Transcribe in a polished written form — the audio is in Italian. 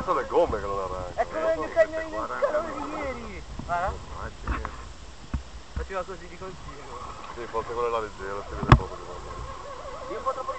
quelle sono le gomme che non arrancano. È come il mio cagnolino di ieri. Guarda. Faceva così di continuo. Sì, forse quella è la leggera, si vede poco di quando. Io un po' troppo